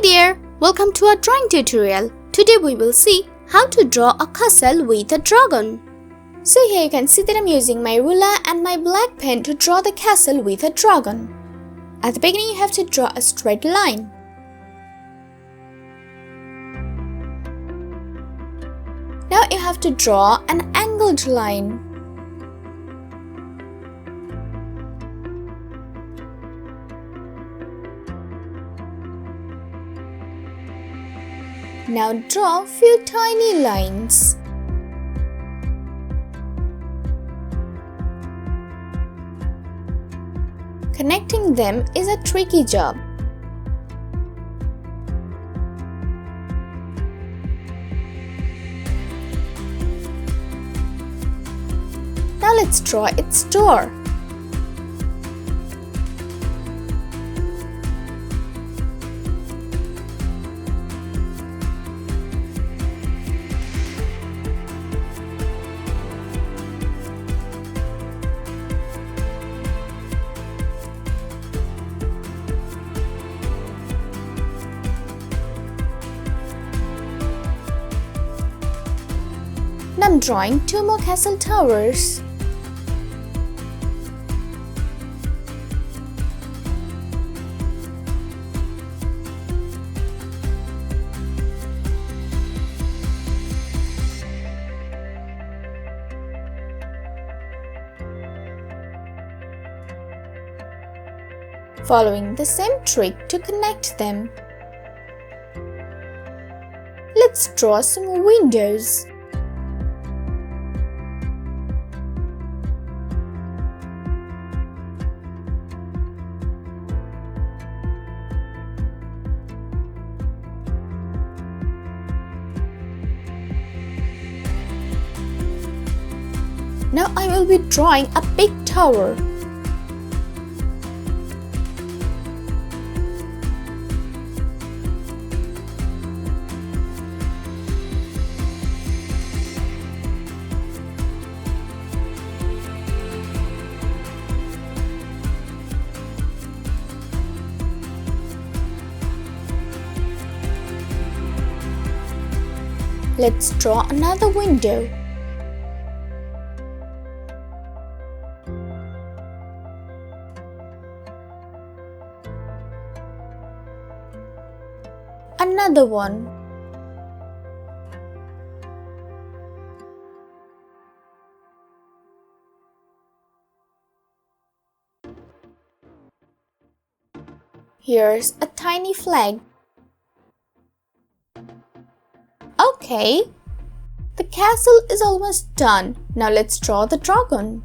there! Welcome to our drawing tutorial. Today we will see how to draw a castle with a dragon. So here you can see that I'm using my ruler and my black pen to draw the castle with a dragon. At the beginning you have to draw a straight line. Now you have to draw an angled line. Now draw few tiny lines. Connecting them is a tricky job. Now let's draw its door. Now I'm drawing two more castle towers. Following the same trick to connect them. Let's draw some windows. Now I will be drawing a big tower. Let's draw another window. Another one. Here's a tiny flag. Okay, the castle is almost done. Now let's draw the dragon.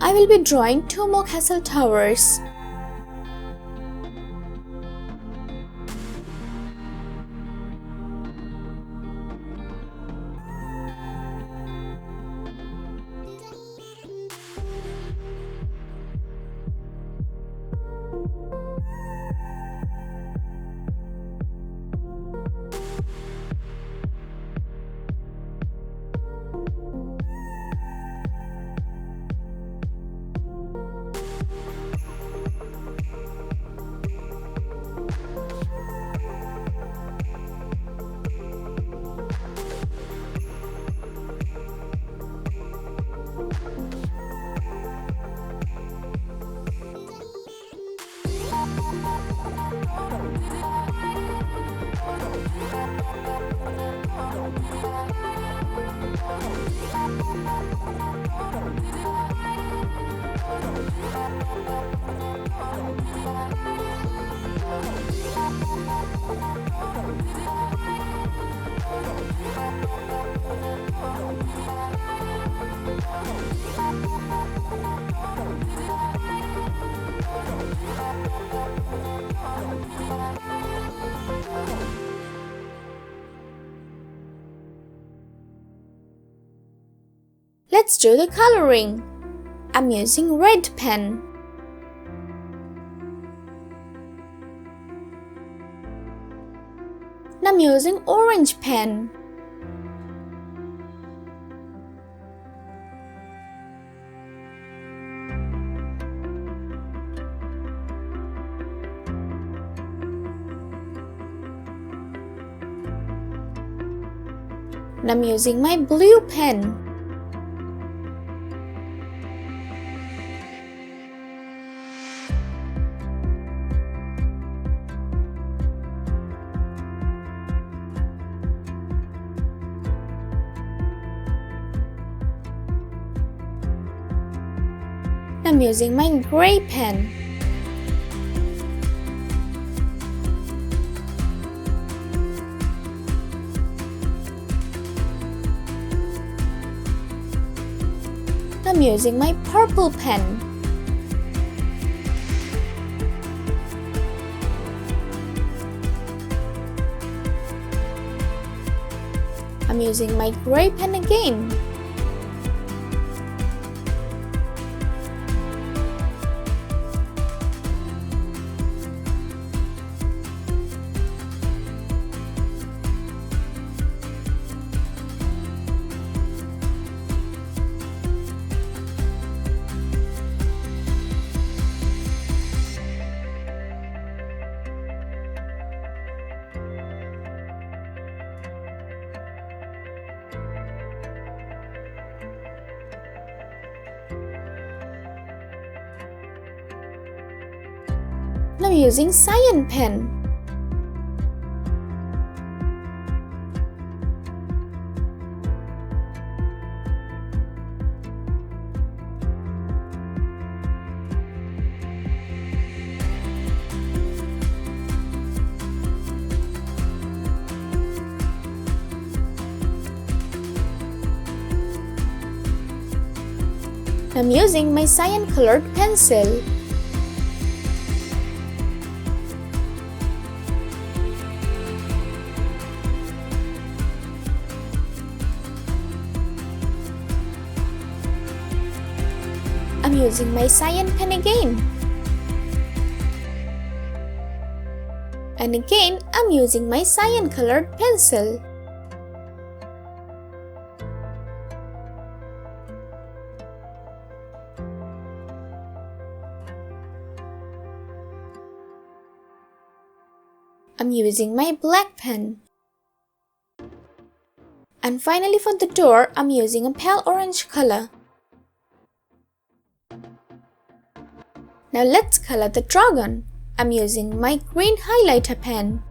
I will be drawing two more castle towers. Let's do the coloring. I'm using red pen. Now I'm using orange pen. Now I'm using my blue pen. I'm using my gray pen. I'm using my purple pen. I'm using my gray pen again. Now I'm using cyan pen. I'm using my cyan colored pencil. I'm using my cyan pen again. And again, I'm using my cyan colored pencil. I'm using my black pen. And finally for the door, I'm using a pale orange color. Now let's color the dragon. I'm using my green highlighter pen.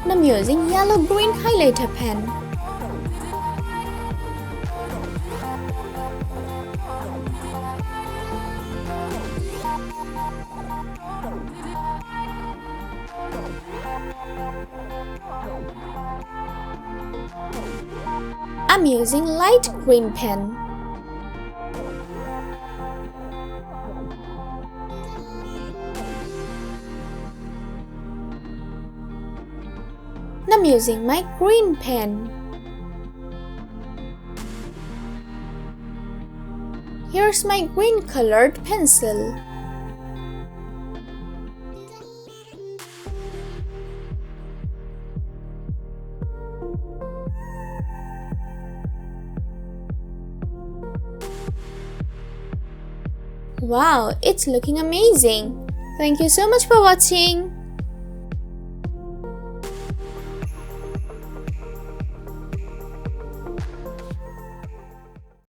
And I'm using yellow-green highlighter pen. I'm using light green pen. And I'm using my green pen. Here's my green colored pencil. Wow, it's looking amazing! Thank you so much for watching.